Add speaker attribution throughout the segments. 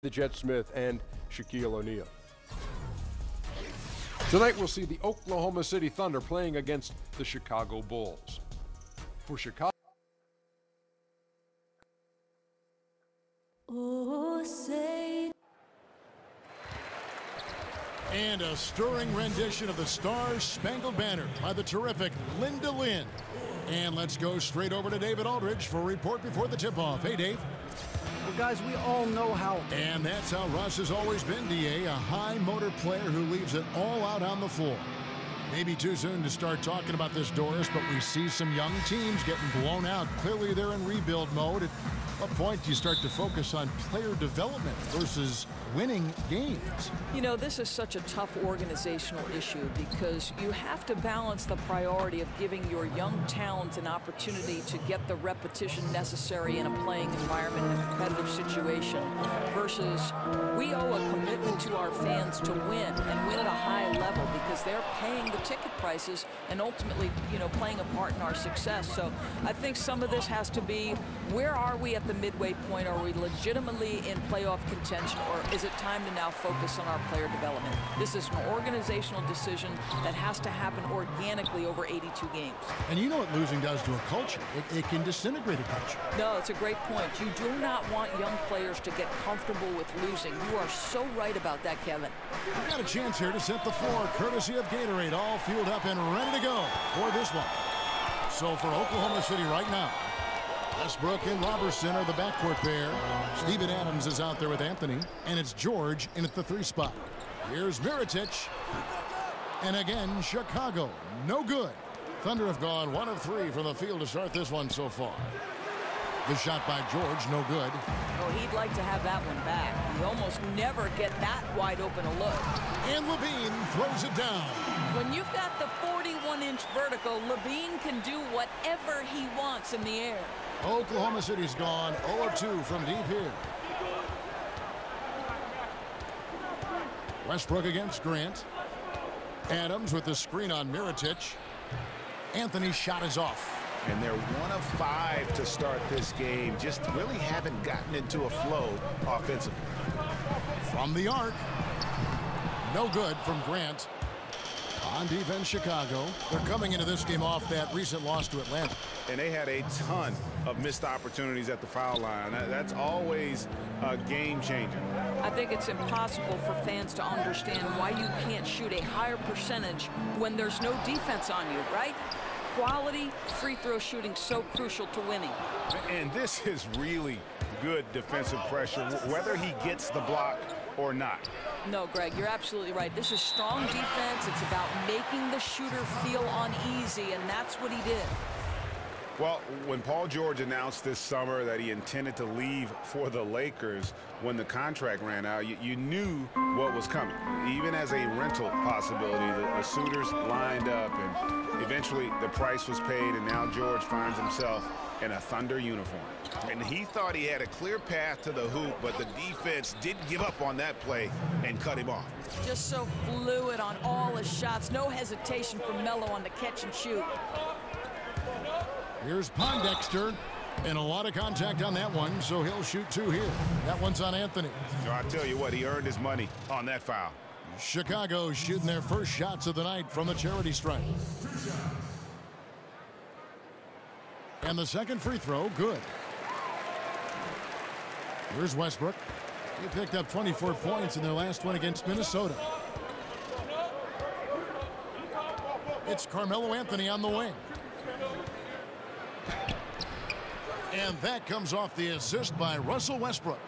Speaker 1: the Jet Smith and Shaquille O'Neal. Tonight we'll see the Oklahoma City Thunder playing against the Chicago Bulls. For Chicago.
Speaker 2: And a stirring rendition of the Star-Spangled Banner by the terrific Linda Lynn. And let's go straight over to David Aldridge for a report before the tip-off. Hey, Dave.
Speaker 3: Well, guys, we all know how.
Speaker 2: And that's how Russ has always been, D.A., a high-motor player who leaves it all out on the floor. Maybe too soon to start talking about this, Doris, but we see some young teams getting blown out. Clearly, they're in rebuild mode. At what point do you start to focus on player development versus winning games?
Speaker 4: You know, this is such a tough organizational issue because you have to balance the priority of giving your young talent an opportunity to get the repetition necessary in a playing environment in a competitive situation versus we owe a commitment to our fans to win and win at a high level because they're paying the ticket prices and ultimately, you know, playing a part in our success. So I think some of this has to be, where are we at the midway point? Are we legitimately in playoff contention, or is it time to now focus on our player development? This is an organizational decision that has to happen organically over 82 games.
Speaker 2: And you know what losing does to a culture. It can disintegrate a culture.
Speaker 4: No, it's a great point. You do not want young players to get comfortable with losing. You are so right about that, Kevin.
Speaker 2: We've got a chance here to set the floor, courtesy of Gatorade, all fueled up and ready to go for this one. So for Oklahoma City right now, Westbrook and Robertson are the backcourt pair. Steven Adams is out there with Anthony, and it's George in at the 3 spot. Here's Mirotic. And again, Chicago, no good. Thunder have gone 1 of 3 from the field to start this one so far. The shot by George, no good.
Speaker 4: Oh, he'd like to have that one back. You almost never get that wide open a look.
Speaker 2: And Levine throws it down.
Speaker 4: When you've got the 41-inch vertical, Levine can do whatever he wants in the air.
Speaker 2: Oklahoma City's gone 0 of 2 from deep here. Westbrook against Grant. Adams with the screen on Mirotic. Anthony's shot is off.
Speaker 5: And they're 1 of 5 to start this game. Just really haven't gotten into a flow offensively.
Speaker 2: From the arc. No good from Grant. On defense, Chicago. They're coming into this game off that recent loss to Atlanta.
Speaker 5: And they had a ton of missed opportunities at the foul line. That's always a game changer.
Speaker 4: I think it's impossible for fans to understand why you can't shoot a higher percentage when there's no defense on you, right? Quality free throw shooting so crucial to winning.
Speaker 5: And this is really good defensive pressure, whether he gets the block or not.
Speaker 4: No, Greg, you're absolutely right. This is strong defense. It's about making the shooter feel uneasy, and that's what he did.
Speaker 5: Well, when Paul George announced this summer that he intended to leave for the Lakers when the contract ran out, you knew what was coming. Even as a rental possibility, the suitors lined up, and eventually the price was paid, and now George finds himself in a Thunder uniform. And he thought he had a clear path to the hoop, but the defense did give up on that play and cut him off.
Speaker 4: Just so fluid on all his shots. No hesitation from Melo on the catch and shoot.
Speaker 2: Here's Pondexter, and a lot of contact on that one, so he'll shoot 2 here. That one's on Anthony.
Speaker 5: So I tell you what, he earned his money on that foul.
Speaker 2: Chicago shooting their first shots of the night from the charity stripe. And the second free throw, good. Here's Westbrook. He picked up 24 points in their last one against Minnesota. It's Carmelo Anthony on the wing. And that comes off the assist by Russell Westbrook.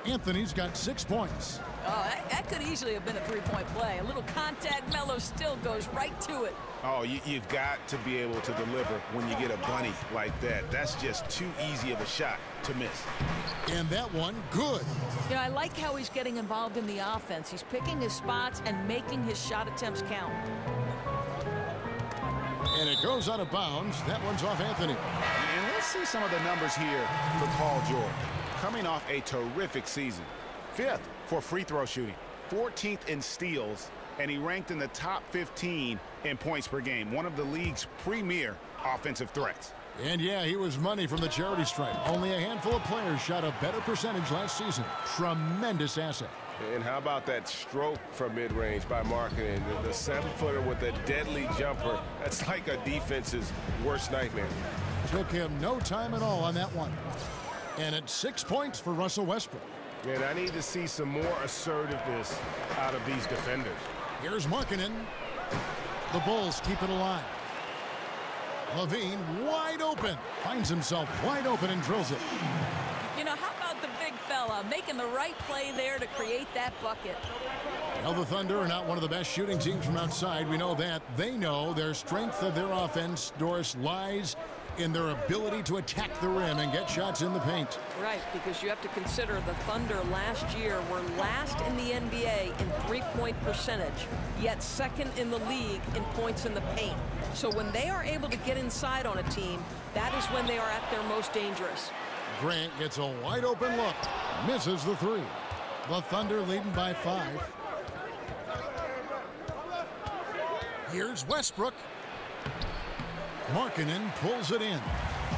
Speaker 2: Anthony's got 6 points.
Speaker 4: Oh, that could easily have been a three-point play. A little contact, Melo still goes right to it.
Speaker 5: Oh, you've got to be able to deliver when you get a bunny like that. That's just too easy of a shot to miss.
Speaker 2: And that one, good.
Speaker 4: You know, I like how he's getting involved in the offense. He's picking his spots and making his shot attempts count.
Speaker 2: And it goes out of bounds. That one's off Anthony.
Speaker 5: And let's see some of the numbers here for Paul George. Coming off a terrific season. 5th for free throw shooting, 14th in steals, and he ranked in the top 15 in points per game, one of the league's premier offensive threats.
Speaker 2: And yeah, he was money from the charity stripe. Only a handful of players shot a better percentage last season. Tremendous asset.
Speaker 6: And how about that stroke from mid-range by Markkanen? The 7-footer with a deadly jumper. That's like a defense's worst nightmare.
Speaker 2: Took him no time at all on that one. And it's 6 points for Russell Westbrook.
Speaker 6: And I need to see some more assertiveness out of these defenders.
Speaker 2: Here's Markkanen. The Bulls keep it alive. Levine wide open. Finds himself wide open and drills it.
Speaker 4: You know, how about the big fella making the right play there to create that bucket?
Speaker 2: Well, the Thunder are not one of the best shooting teams from outside. We know that. They know their strength of their offense, Doris, lies in their ability to attack the rim and get shots in the paint.
Speaker 4: Right, because you have to consider the Thunder last year were last in the NBA in three-point percentage, yet second in the league in points in the paint. So when they are able to get inside on a team, that is when they are at their most dangerous.
Speaker 2: Grant gets a wide open look, misses the three. The Thunder leading by 5. Here's Westbrook. Markkanen pulls it in.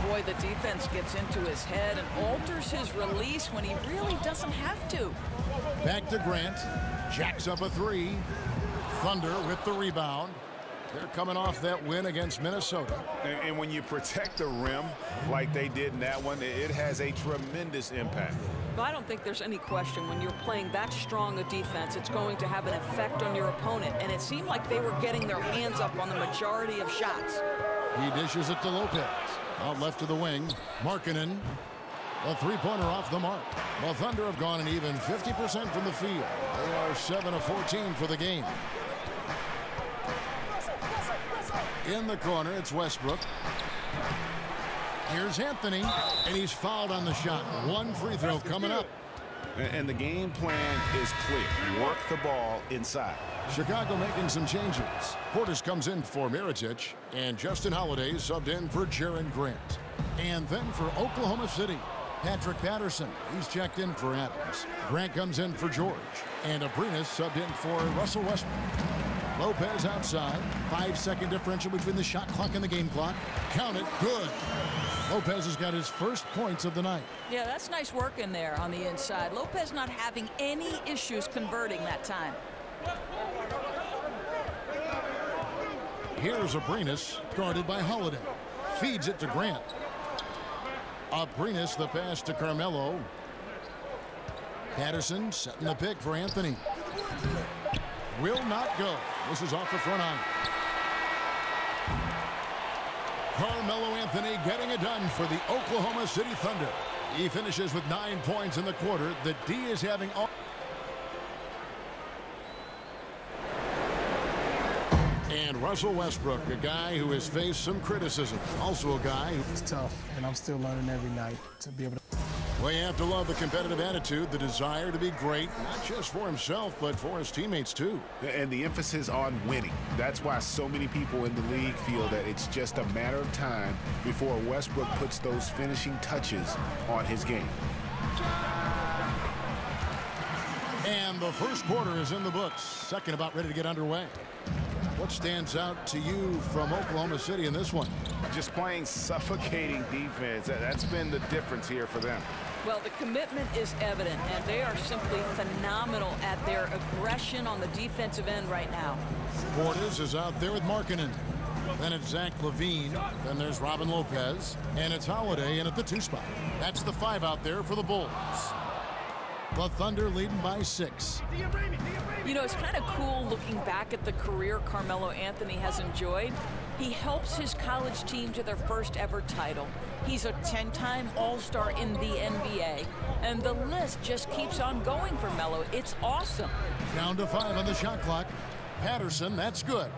Speaker 4: Boy, the defense gets into his head and alters his release when he really doesn't have to.
Speaker 2: Back to Grant. Jacks up a 3. Thunder with the rebound. They're coming off that win against Minnesota.
Speaker 5: And when you protect the rim like they did in that one, it has a tremendous impact.
Speaker 4: Well, I don't think there's any question when you're playing that strong a defense, it's going to have an effect on your opponent. And it seemed like they were getting their hands up on the majority of shots.
Speaker 2: He dishes it to Lopez. Out left to the wing. Markkanen. A three-pointer off the mark. The Thunder have gone an even 50% from the field. They are 7 of 14 for the game. In the corner, it's Westbrook. Here's Anthony, and he's fouled on the shot. One free throw coming up.
Speaker 5: And the game plan is clear. Work the ball inside.
Speaker 2: Chicago making some changes. Portis comes in for Mirotic, and Justin Holiday subbed in for Jaren Grant. And then for Oklahoma City, Patrick Patterson. He's checked in for Adams. Grant comes in for George. And Abrinas subbed in for Russell Westbrook. Lopez outside. 5-second differential between the shot clock and the game clock. Count it. Good. Lopez has got his first points of the night.
Speaker 4: Yeah, that's nice work in there on the inside. Lopez not having any issues converting that time.
Speaker 2: Here's Abrinas, guarded by Holiday. Feeds it to Grant. Abrinas, the pass to Carmelo. Patterson setting the pick for Anthony. Will not go. This is off the front eye. Carmelo Anthony getting it done for the Oklahoma City Thunder. He finishes with 9 points in the quarter. The D is having all. And Russell Westbrook, a guy who has faced some criticism. Also a guy who...
Speaker 7: It's tough, and I'm still learning every night to be able to...
Speaker 2: Well, you have to love the competitive attitude, the desire to be great, not just for himself, but for his teammates, too.
Speaker 5: And the emphasis on winning. That's why so many people in the league feel that it's just a matter of time before Westbrook puts those finishing touches on his game.
Speaker 2: And the first quarter is in the books. Second about ready to get underway. What stands out to you from Oklahoma City in this one?
Speaker 5: Just playing suffocating defense. That's been the difference here for them.
Speaker 4: Well, the commitment is evident, and they are simply phenomenal at their aggression on the defensive end right now.
Speaker 2: Portis is out there with Markkanen. Then it's Zach LaVine. Then there's Robin Lopez. And it's Holiday in at the 2 spot. That's the 5 out there for the Bulls. The Thunder leading by 6.
Speaker 4: You know, it's kind of cool looking back at the career Carmelo Anthony has enjoyed. He helps his college team to their first ever title. He's a 10-time All-Star in the NBA. And the list just keeps on going for Melo. It's awesome.
Speaker 2: Down to 5 on the shot clock. Patterson, that's good.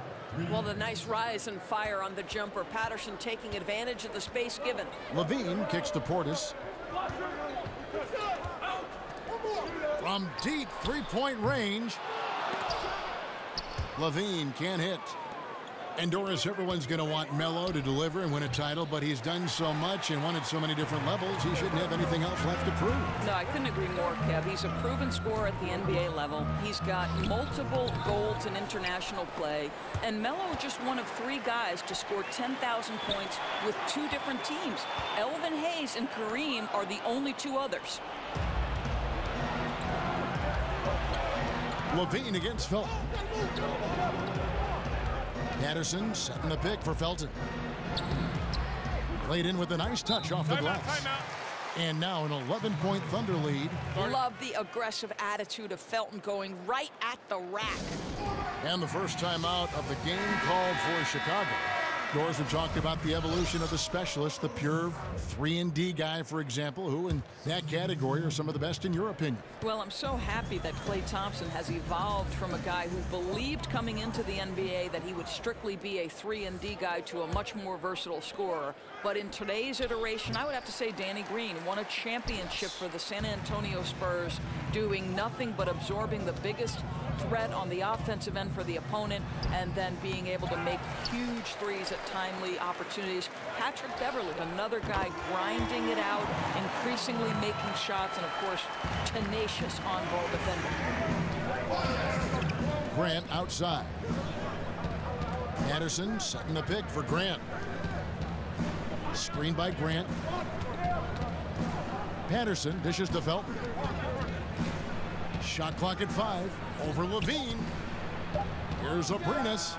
Speaker 4: Well, the nice rise and fire on the jumper. Patterson taking advantage of the space given.
Speaker 2: LaVine kicks to Portis. From deep 3-point range. LaVine can't hit. And Doris, everyone's going to want Melo to deliver and win a title, but he's done so much and won at so many different levels, he shouldn't have anything else left to prove.
Speaker 4: No, I couldn't agree more, Kev. He's a proven scorer at the NBA level. He's got multiple golds in international play. And Melo just one of 3 guys to score 10,000 points with 2 different teams. Elvin Hayes and Kareem are the only 2 others.
Speaker 2: Levine against Felton. Patterson setting the pick for Felton. Played in with a nice touch off the glass. And now an 11-point Thunder lead.
Speaker 4: Love the aggressive attitude of Felton going right at the rack.
Speaker 2: And the first timeout of the game called for Chicago. Doors have talked about the evolution of the specialist, the pure 3-and-D guy, for example, who in that category are some of the best in your opinion.
Speaker 4: Well, I'm so happy that Klay Thompson has evolved from a guy who believed coming into the NBA that he would strictly be a 3-and-D guy to a much more versatile scorer. But in today's iteration, I would have to say Danny Green won a championship for the San Antonio Spurs, doing nothing but absorbing the biggest threat on the offensive end for the opponent and then being able to make huge threes at timely opportunities. Patrick Beverley, another guy grinding it out, increasingly making shots, and of course tenacious on-ball defender.
Speaker 2: Grant outside. Patterson setting the pick for Grant. Screen by Grant. Patterson dishes to Felton. Shot clock at 5. Over Levine. Here's Abrines.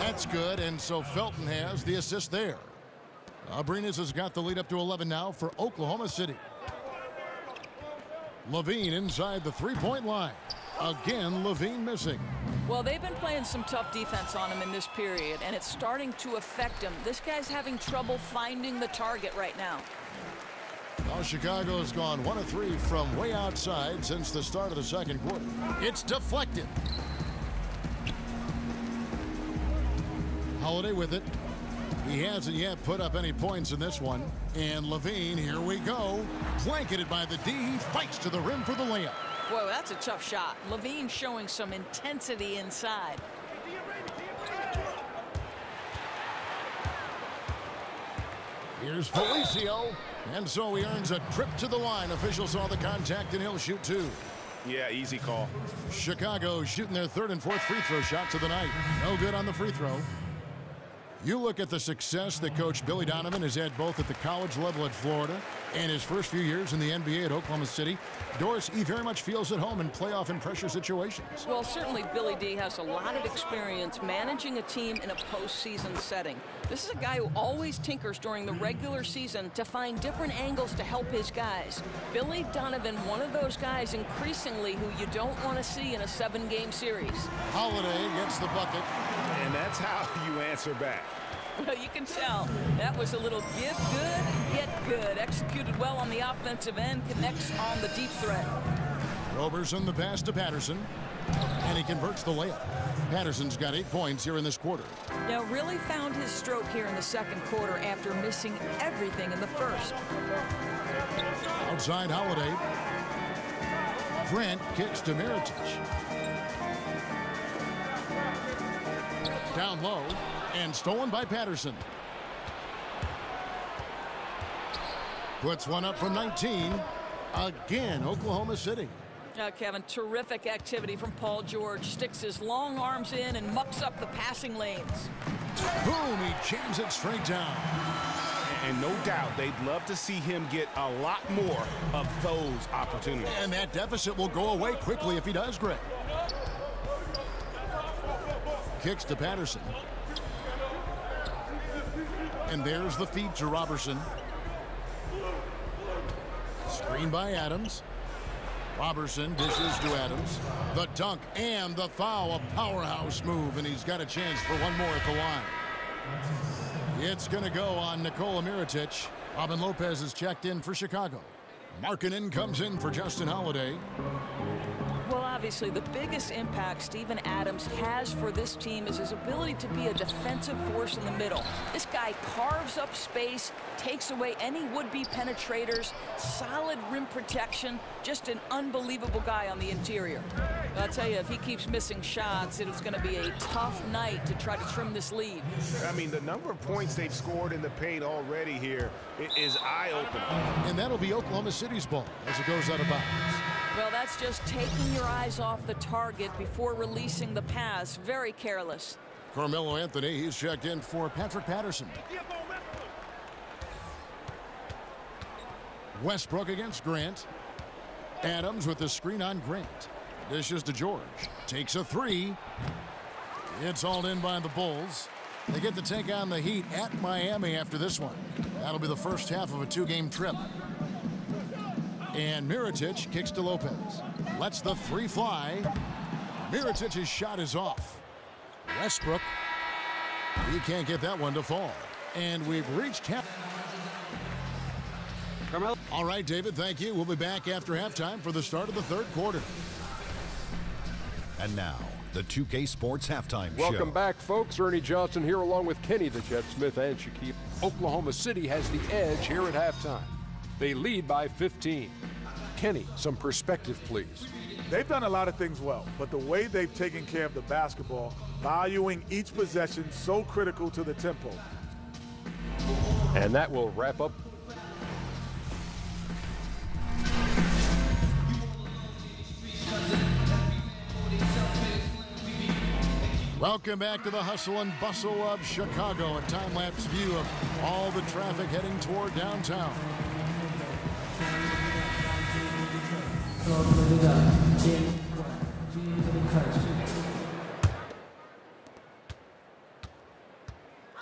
Speaker 2: That's good, and so Felton has the assist there. Abrines has got the lead up to 11 now for Oklahoma City. Levine inside the 3-point line. Again, Levine missing.
Speaker 4: Well, they've been playing some tough defense on him in this period, and it's starting to affect him. This guy's having trouble finding the target right now.
Speaker 2: Now Chicago's gone 1 of 3 from way outside since the start of the second quarter. It's deflected. Holiday with it. He hasn't yet put up any points in this one. And Levine, here we go. Blanketed by the D. He fights to the rim for the layup.
Speaker 4: Boy, that's a tough shot. Levine showing some intensity inside.
Speaker 2: Here's Felicio. And so he earns a trip to the line. Officials saw the contact, and he'll shoot 2.
Speaker 5: Yeah, easy call.
Speaker 2: Chicago shooting their 3rd and 4th free throw shots of the night. No good on the free throw. You look at the success that Coach Billy Donovan has had both at the college level at Florida and his first few years in the NBA at Oklahoma City. Doris, he very much feels at home in playoff and pressure situations.
Speaker 4: Well, certainly Billy D has a lot of experience managing a team in a postseason setting. This is a guy who always tinkers during the regular season to find different angles to help his guys. Billy Donovan, one of those guys increasingly who you don't want to see in a 7-game series.
Speaker 2: Holiday gets the bucket.
Speaker 5: And that's how you answer back.
Speaker 4: Well, you can tell that was a little give good, get good. Executed well on the offensive end, connects on the deep threat.
Speaker 2: Roberson the pass to Patterson, and he converts the layup. Patterson's got 8 points here in this quarter.
Speaker 4: Now really found his stroke here in the second quarter after missing everything in the first.
Speaker 2: Outside Holiday. Grant kicks to Mirotic. Down low. And stolen by Patterson. Puts one up from 19. Again, Oklahoma City.
Speaker 4: Kevin, terrific activity from Paul George. Sticks his long arms in and mucks up the passing lanes.
Speaker 2: Boom, he jams it straight down.
Speaker 5: And no doubt they'd love to see him get a lot more of those opportunities.
Speaker 2: And that deficit will go away quickly if he does, Greg. Kicks to Patterson. And there's the feed to Roberson. Screen by Adams. Roberson dishes to Adams. The dunk and the foul, a powerhouse move, and he's got a chance for one more at the line. It's going to go on Nikola Mirotic. Robin Lopez is checked in for Chicago. Markkanen comes in for Justin Holiday.
Speaker 4: Well, obviously the biggest impact Steven Adams has for this team is his ability to be a defensive force in the middle. This guy carves up space, takes away any would-be penetrators, solid rim protection, just an unbelievable guy on the interior. I'll tell you, if he keeps missing shots, it's going to be a tough night to try to trim this lead.
Speaker 5: I mean, the number of points they've scored in the paint already here is eye-opening.
Speaker 2: And that'll be Oklahoma City's ball as it goes out of bounds.
Speaker 4: Well, that's just taking your eyes off the target before releasing the pass. Very careless.
Speaker 2: Carmelo Anthony, he's checked in for Patrick Patterson. Westbrook against Grant. Adams with the screen on Grant. Dishes to George. Takes a three. It's hauled in by the Bulls. They get to take on the Heat at Miami after this one. That'll be the first half of a two-game trip. And Mirotic kicks to Lopez. Lets the three fly. Mirotic's shot is off. Westbrook. He can't get that one to fall. And we've reached half. All right, David, thank you. We'll be back after halftime for the start of the third quarter.
Speaker 8: And now, the 2K Sports Halftime Show.
Speaker 1: Welcome back, folks. Ernie Johnson here along with Kenny the Jet Smith and Shaquille. Oklahoma City has the edge here at halftime. They lead by 15. Kenny, some perspective, please.
Speaker 9: They've done a lot of things well, but the way they've taken care of the basketball, valuing each possession so critical to the tempo.
Speaker 1: And that will wrap up.
Speaker 2: Welcome back to the hustle and bustle of Chicago. A time-lapse view of all the traffic heading toward downtown.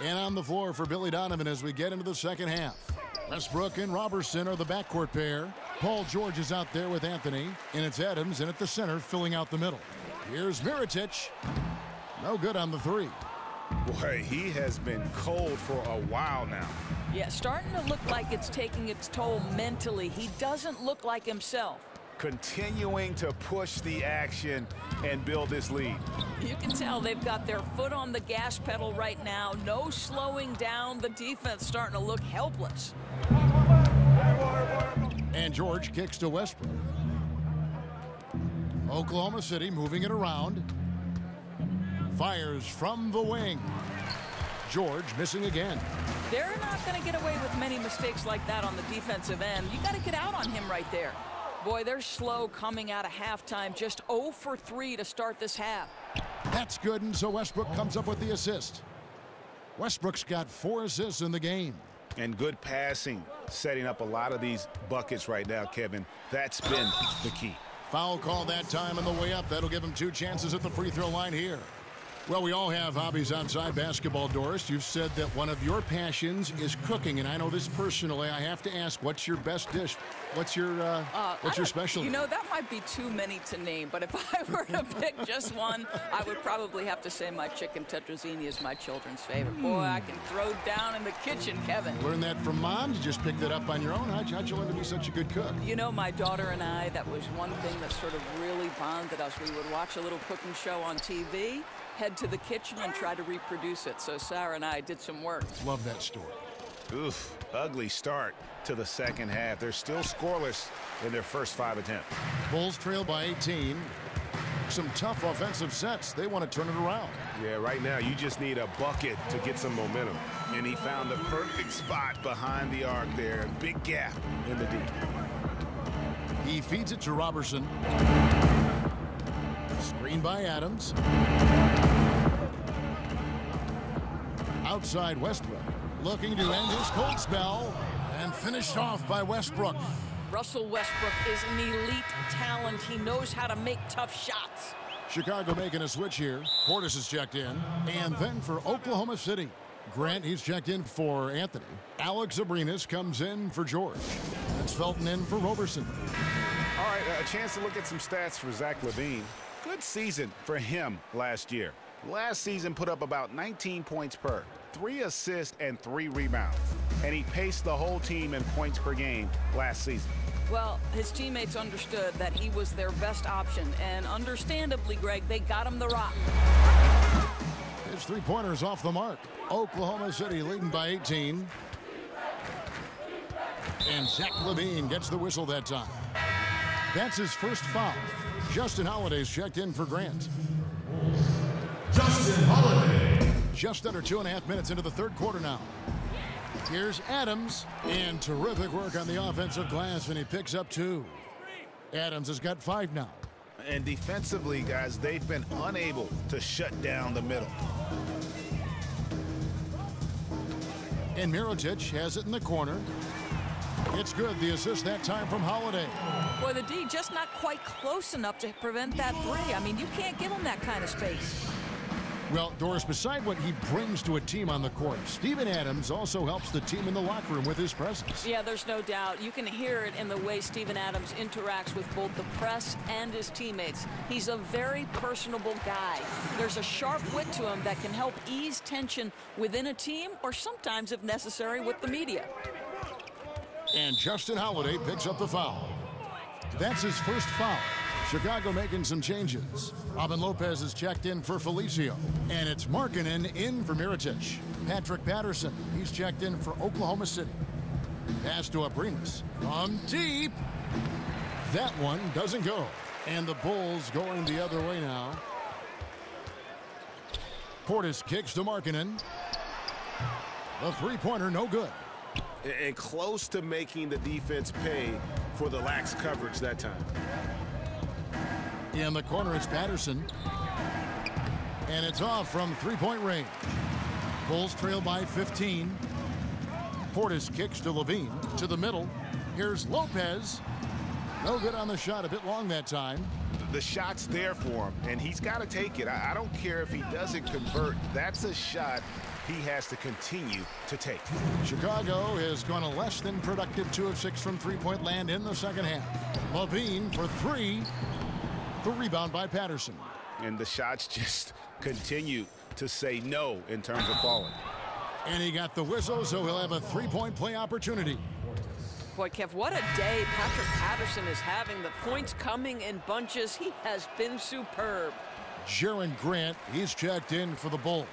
Speaker 2: And on the floor for Billy Donovan as we get into the second half. Westbrook and Robertson are the backcourt pair. Paul George is out there with Anthony. And it's Adams in at the center filling out the middle. Here's Mirotic. No good on the three.
Speaker 5: Boy, he has been cold for a while now.
Speaker 4: Yeah, starting to look like it's taking its toll mentally. He doesn't look like himself.
Speaker 5: Continuing to push the action and build this lead.
Speaker 4: You can tell they've got their foot on the gas pedal right now. No slowing down. The defense starting to look helpless.
Speaker 2: And George kicks to Westbrook. Oklahoma City moving it around. Fires from the wing. George missing again.
Speaker 4: They're not going to get away with many mistakes like that on the defensive end. You got to get out on him right there. Boy, they're slow coming out of halftime. Just 0 for 3 to start this half.
Speaker 2: That's good, and so Westbrook comes up with the assist. Westbrook's got 4 assists in the game.
Speaker 5: And good passing, setting up a lot of these buckets right now, Kevin. That's been the key.
Speaker 2: Foul call that time on the way up. That'll give him 2 chances at the free throw line here. Well, we all have hobbies outside basketball, Doris. You've said that one of your passions is cooking, and I know this personally. I have to ask, what's your best dish? What's your specialty?
Speaker 4: You know, that might be too many to name, but if I were to pick just one, I would probably have to say my chicken tetrazzini is my children's favorite. Boy, I can throw down in the kitchen, Kevin.
Speaker 2: Learn that from Mom? You just picked that up on your own? How'd you learn to be such a good cook?
Speaker 4: You know, my daughter and I, that was one thing that sort of really bonded us. We would watch a little cooking show on TV, head to the kitchen and try to reproduce it. So Sarah and I did some work.
Speaker 2: Love that story.
Speaker 5: Oof, ugly start to the second half. They're still scoreless in their first 5 attempts.
Speaker 2: Bulls trail by 18. Some tough offensive sets. They want to turn it around.
Speaker 5: Yeah, right now you just need a bucket to get some momentum. And he found the perfect spot behind the arc there. Big gap in the D.
Speaker 2: He feeds it to Robertson. Screen by Adams. Outside Westbrook. Looking to end his cold spell. And finished off by Westbrook.
Speaker 4: Russell Westbrook is an elite talent. He knows how to make tough shots.
Speaker 2: Chicago making a switch here. Portis is checked in. And then for Oklahoma City, Grant, he's checked in for Anthony. Alex Abrinas comes in for George. That's Felton in for Robertson.
Speaker 5: All right, a chance to look at some stats for Zach LaVine. Good season for him last year. Last season put up about 19 points per, 3 assists and 3 rebounds. And he paced the whole team in points per game last season.
Speaker 4: Well, his teammates understood that he was their best option, and understandably, Greg, they got him the rock.
Speaker 2: His three-pointers off the mark. Oklahoma City leading by 18. And Zach LaVine gets the whistle that time. That's his first foul. Justin Holiday's checked in for Grant.
Speaker 10: Justin Holiday.
Speaker 2: Just under 2.5 minutes into the third quarter now. Here's Adams, and terrific work on the offensive glass, and he picks up 2. Adams has got 5 now.
Speaker 5: And defensively, guys, they've been unable to shut down the middle.
Speaker 2: And Mirotic has it in the corner. It's good. The assist that time from Holiday.
Speaker 4: Boy, the D just not quite close enough to prevent that three. I mean, you can't give him that kind of space.
Speaker 2: Well, Doris, beside what he brings to a team on the court, Steven Adams also helps the team in the locker room with his presence.
Speaker 4: Yeah, there's no doubt. You can hear it in the way Steven Adams interacts with both the press and his teammates. He's a very personable guy. There's a sharp wit to him that can help ease tension within a team or sometimes, if necessary, with the media.
Speaker 2: And Justin Holiday picks up the foul. That's his first foul. Chicago making some changes. Robin Lopez is checked in for Felicio. And it's Markkanen in for Mirotic. Patrick Patterson, he's checked in for Oklahoma City. Pass to Abrinas. From deep. That one doesn't go. And the Bulls going the other way now. Portis kicks to Markkanen. The three-pointer no good.
Speaker 6: And close to making the defense pay for the lax coverage that time.
Speaker 2: In the corner, it's Patterson. And it's off from three-point range. Bulls trail by 15. Portis kicks to LaVine. To the middle. Here's Lopez. No good on the shot. A bit long that time.
Speaker 5: The shot's there for him, and he's got to take it. I don't care if he doesn't convert. That's a shot he has to continue to take.
Speaker 2: Chicago has gone a less than productive 2 of 6 from three-point land in the second half. LaVine for 3. The rebound by Patterson.
Speaker 5: And the shots just continue to say no in terms of falling.
Speaker 2: And he got the whistle, so he'll have a three-point play opportunity.
Speaker 4: Boy, Kev, what a day Patrick Patterson is having. The points coming in bunches. He has been superb.
Speaker 2: Jaron Grant, he's checked in for the Bulls.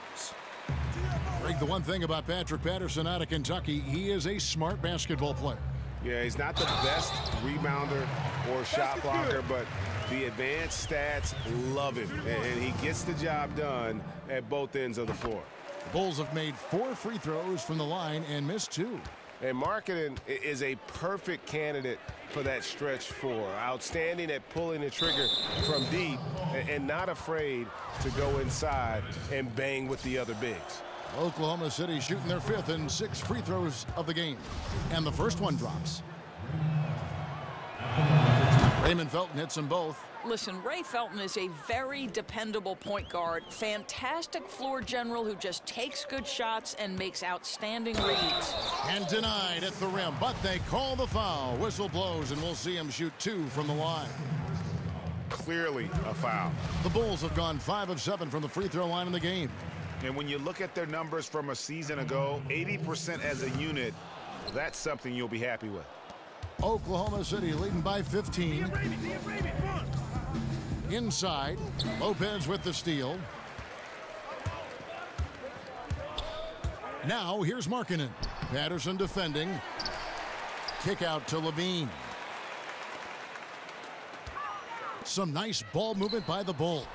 Speaker 2: Greg, the one thing about Patrick Patterson out of Kentucky, he is a smart basketball player.
Speaker 5: Yeah, he's not the best rebounder or shot blocker, but the advanced stats love him, and he gets the job done at both ends of the floor.
Speaker 2: The Bulls have made 4 free throws from the line and missed 2.
Speaker 6: And Markkanen is a perfect candidate for that stretch 4. Outstanding at pulling the trigger from deep and not afraid to go inside and bang with the other bigs.
Speaker 2: Oklahoma City shooting their 5th and 6th free throws of the game. And the first one drops. Raymond Felton hits them both.
Speaker 4: Listen, Ray Felton is a very dependable point guard. Fantastic floor general who just takes good shots and makes outstanding reads.
Speaker 2: And denied at the rim, but they call the foul. Whistle blows, and we'll see him shoot 2 from the line.
Speaker 5: Clearly a foul.
Speaker 2: The Bulls have gone 5 of 7 from the free throw line in the game.
Speaker 5: And when you look at their numbers from a season ago, 80% as a unit, that's something you'll be happy with.
Speaker 2: Oklahoma City leading by 15. Inside, Lopez with the steal. Now here's Markkanen. Patterson defending. Kick out to LaVine. Some nice ball movement by the Bulls.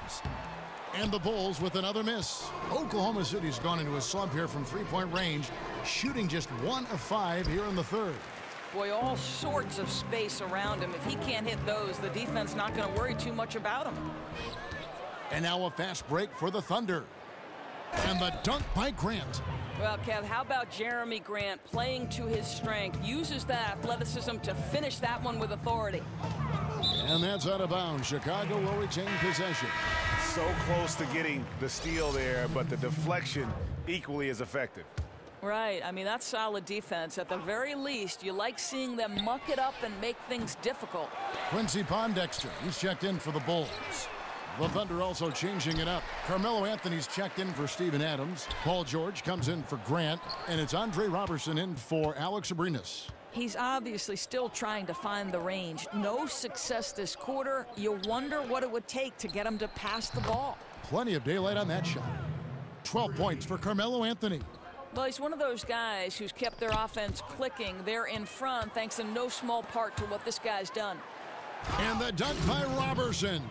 Speaker 2: And the Bulls with another miss. Oklahoma City's gone into a slump here from three-point range, shooting just 1 of 5 here in the third.
Speaker 4: Boy, all sorts of space around him. If he can't hit those, the defense not going to worry too much about him.
Speaker 2: And now a fast break for the Thunder. And the dunk by Grant.
Speaker 4: Well, Kev, how about Jeremy Grant playing to his strength, uses that athleticism to finish that one with authority.
Speaker 2: And that's out of bounds. Chicago will retain possession.
Speaker 5: So close to getting the steal there, but the deflection equally as effective.
Speaker 4: Right. I mean, that's solid defense. At the very least, you like seeing them muck it up and make things difficult.
Speaker 2: Quincy Pondexter, he's checked in for the Bulls. The Thunder also changing it up. Carmelo Anthony's checked in for Steven Adams. Paul George comes in for Grant. And it's Andre Robertson in for Alex Abrinas.
Speaker 4: He's obviously still trying to find the range. No success this quarter. You wonder what it would take to get him to pass the ball.
Speaker 2: Plenty of daylight on that shot. 12 points for Carmelo Anthony.
Speaker 4: Well, he's one of those guys who's kept their offense clicking. They're in front thanks in no small part to what this guy's done.
Speaker 2: And the dunk by Robertson.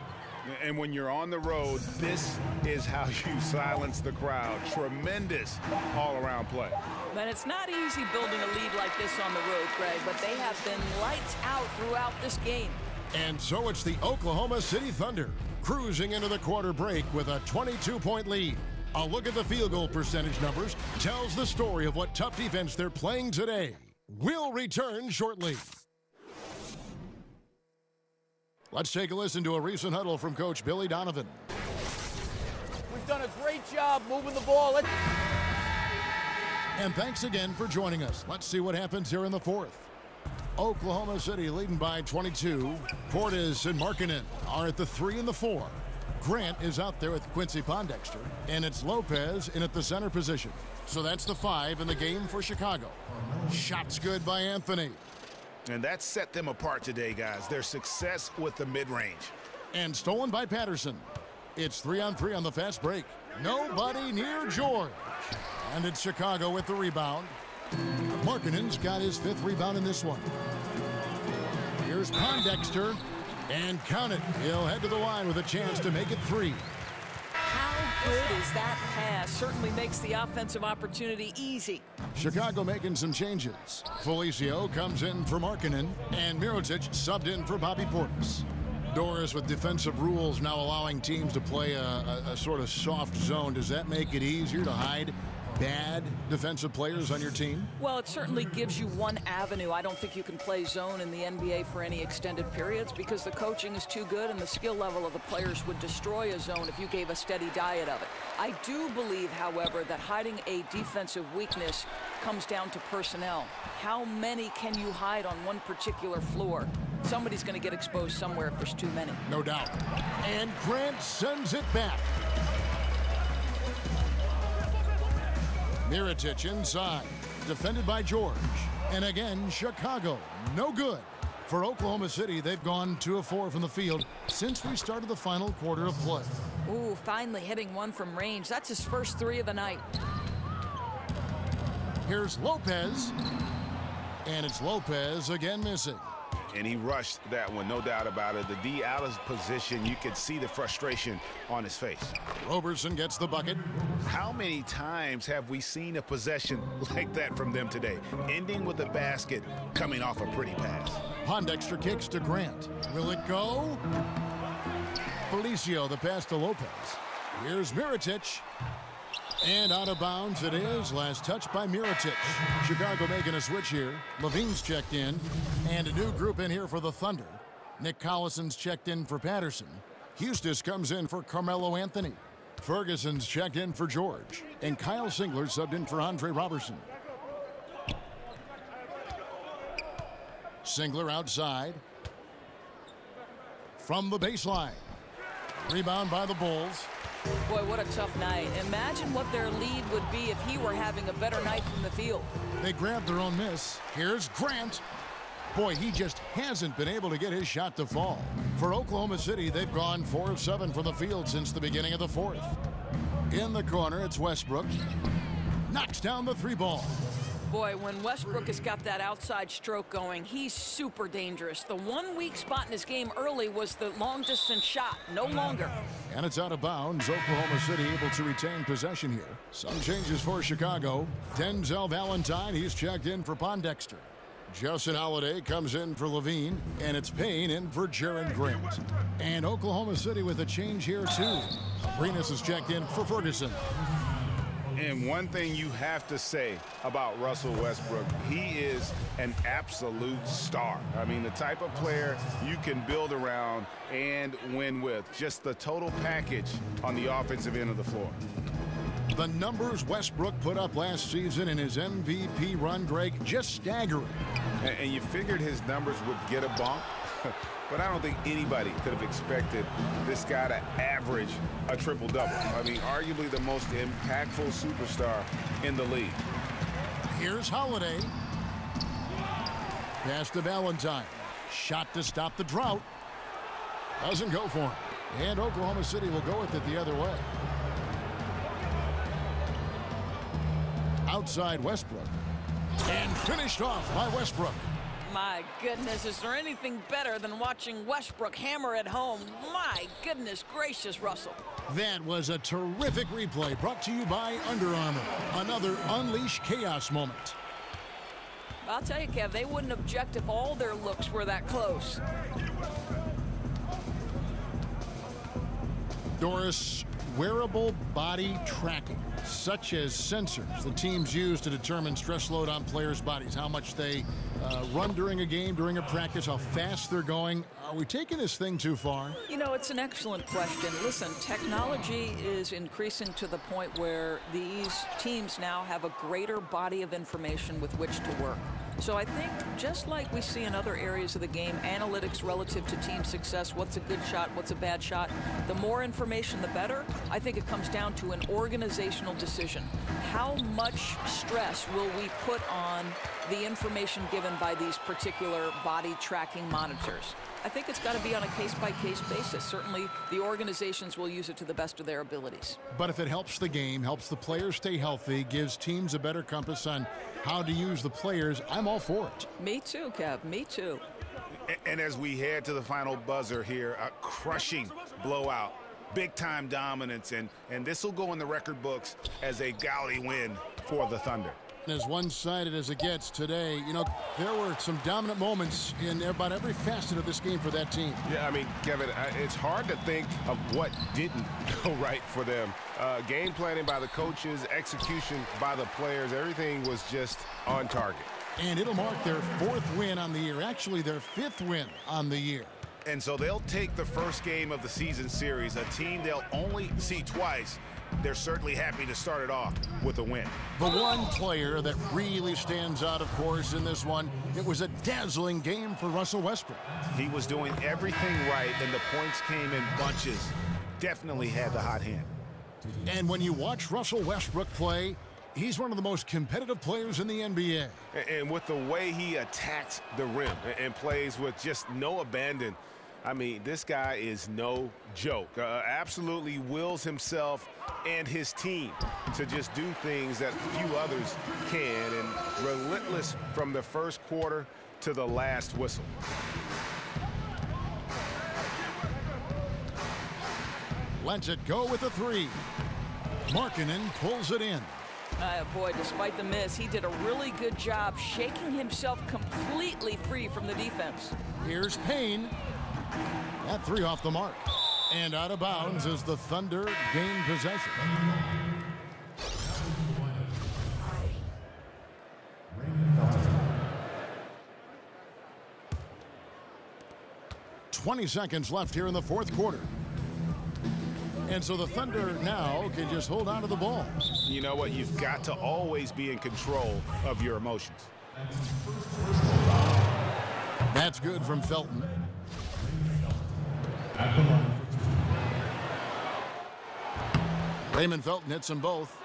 Speaker 5: And when you're on the road, this is how you silence the crowd. Tremendous all-around play.
Speaker 4: But it's not easy building a lead like this on the road, Greg, but they have been lights out throughout this game.
Speaker 2: And so it's the Oklahoma City Thunder cruising into the quarter break with a 22-point lead. A look at the field goal percentage numbers tells the story of what tough defense they're playing today. We'll return shortly. Let's take a listen to a recent huddle from Coach Billy Donovan.
Speaker 10: We've done a great job moving the ball.
Speaker 2: And thanks again for joining us. Let's see what happens here in the fourth. Oklahoma City leading by 22. Portis and Markkanen are at the 3 and the 4. Grant is out there with Quincy Pondexter, and it's Lopez in at the center position. So that's the 5 in the game for Chicago. Shots good by Anthony.
Speaker 5: And that set them apart today, guys. Their success with the mid-range.
Speaker 2: And stolen by Patterson. It's 3-on-3 on the fast break. Nobody near George. And it's Chicago with the rebound. Markkanen's got his 5th rebound in this one. Here's Pondexter. And count it. He'll head to the line with a chance to make it 3.
Speaker 4: How good is that pass? Certainly makes the offensive opportunity easy.
Speaker 2: Chicago making some changes. Felicio comes in for Markkanen, and Mirotic subbed in for Bobby Portis. Doris, with defensive rules now allowing teams to play a sort of soft zone, does that make it easier to hide bad defensive players on your team?
Speaker 4: Well, it certainly gives you one avenue. I don't think you can play zone in the NBA for any extended periods because the coaching is too good and the skill level of the players would destroy a zone if you gave a steady diet of it. I do believe, however, that hiding a defensive weakness comes down to personnel. How many can you hide on one particular floor? Somebody's going to get exposed somewhere if there's too many.
Speaker 2: No doubt. And Grant sends it back. Mirotic inside, defended by George. And again, Chicago, no good. For Oklahoma City, they've gone 2 of 4 from the field since we started the final quarter of play.
Speaker 4: Ooh, finally hitting one from range. That's his first 3 of the night.
Speaker 2: Here's Lopez. And it's Lopez again missing.
Speaker 5: And he rushed that one, no doubt about it. The D out of position, you could see the frustration on his face.
Speaker 2: Robertson gets the bucket.
Speaker 5: How many times have we seen a possession like that from them today? Ending with a basket, coming off a pretty pass.
Speaker 2: Pondexter kicks to Grant. Will it go? Felicio, the pass to Lopez. Here's Mirotic. And out of bounds it is. Last touch by Mirotic. Chicago making a switch here. Levine's checked in. And a new group in here for the Thunder. Nick Collison's checked in for Patterson. Houston comes in for Carmelo Anthony. Ferguson's checked in for George. And Kyle Singler subbed in for Andre Robertson. Singler outside. From the baseline. Rebound by the Bulls.
Speaker 4: Boy, what a tough night. Imagine what their lead would be if he were having a better night from the field.
Speaker 2: They grabbed their own miss. Here's Grant. Boy, he just hasn't been able to get his shot to fall. For Oklahoma City, they've gone 4 of 7 from the field since the beginning of the fourth. In the corner, it's Westbrook. Knocks down the 3-ball.
Speaker 4: Boy, when Westbrook has got that outside stroke going, he's super dangerous. The one weak spot in his game early was the long-distance shot. No longer.
Speaker 2: And it's out of bounds. Oklahoma City able to retain possession here. Some changes for Chicago. Denzel Valentine, he's checked in for Pondexter. Justin Holiday comes in for Levine, and it's Payne in for Jaren Grant. And Oklahoma City with a change here, too. Abrinas is checked in for Ferguson.
Speaker 5: And one thing you have to say about Russell Westbrook, he is an absolute star. I mean, the type of player you can build around and win with. Just the total package on the offensive end of the floor.
Speaker 2: The numbers Westbrook put up last season in his MVP run, Greg, just staggering.
Speaker 5: And you figured his numbers would get a bump. But I don't think anybody could have expected this guy to average a triple-double. I mean, arguably the most impactful superstar in the league.
Speaker 2: Here's Holiday. Pass to Valentine. Shot to stop the drought. Doesn't go for him. And Oklahoma City will go with it the other way. Outside Westbrook. And finished off by Westbrook.
Speaker 4: My goodness, is there anything better than watching Westbrook hammer at home? My goodness gracious, Russell.
Speaker 2: That was a terrific replay brought to you by Under Armour. Another Unleash Chaos moment.
Speaker 4: I'll tell you, Kev, they wouldn't object if all their looks were that close.
Speaker 2: Doris, wearable body tracking, such as sensors the teams use to determine stress load on players' bodies, how much they run during a game, during a practice, how fast they're going. Are we taking this thing too far?
Speaker 4: You know, it's an excellent question. Listen, technology is increasing to the point where these teams now have a greater body of information with which to work. So I think just like we see in other areas of the game, analytics relative to team success, what's a good shot, what's a bad shot, the more information, the better. I think it comes down to an organizational decision. How much stress will we put on the information given by these particular body tracking monitors? I think it's got to be on a case-by-case basis. Certainly, the organizations will use it to the best of their abilities.
Speaker 2: But if it helps the game, helps the players stay healthy, gives teams a better compass on how to use the players, I'm all for it.
Speaker 4: Me too, Kev. Me too.
Speaker 5: And as we head to the final buzzer here, a crushing blowout, big-time dominance, and this will go in the record books as a gaudy win for the Thunder.
Speaker 2: As one-sided as it gets today, you know, there were some dominant moments in about every facet of this game for that team.
Speaker 6: Yeah, I mean, Kevin, it's hard to think of what didn't go right for them. Game planning by the coaches, execution by the players, everything was just on target.
Speaker 2: And it'll mark their 4th win on the year, actually their 5th win on the year.
Speaker 5: And so they'll take the first game of the season series, a team they'll only see twice. They're certainly happy to start it off with a win.
Speaker 2: The one player that really stands out, of course, in this one, it was a dazzling game for Russell Westbrook.
Speaker 5: He was doing everything right, and the points came in bunches. Definitely had the hot hand.
Speaker 2: And when you watch Russell Westbrook play, he's one of the most competitive players in the NBA.
Speaker 5: And with the way he attacks the rim and plays with just no abandon, I mean, this guy is no joke. Absolutely wills himself and his team to just do things that few others can, and relentless from the first quarter to the last whistle.
Speaker 2: Lets it go with a 3. Markkanen pulls it in.
Speaker 4: Boy, despite the miss, he did a really good job shaking himself completely free from the defense.
Speaker 2: Here's Payne. That 3 off the mark. And out of bounds as the Thunder gain possession. "20 seconds left here in the 4th quarter. And so the Thunder now can just hold on to the ball.
Speaker 5: You know what? You've got to always be in control of your emotions.
Speaker 2: That's good from Felton. Raymond Felton hits them both.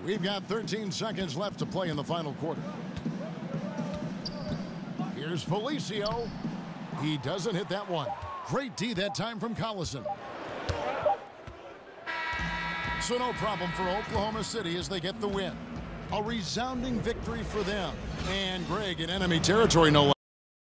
Speaker 2: We've got 13 seconds left to play in the final quarter. Here's Felicio. He doesn't hit that one. Great D that time from Collison. So no problem for Oklahoma City as they get the win. A resounding victory for them. And Greg in enemy territory, no less.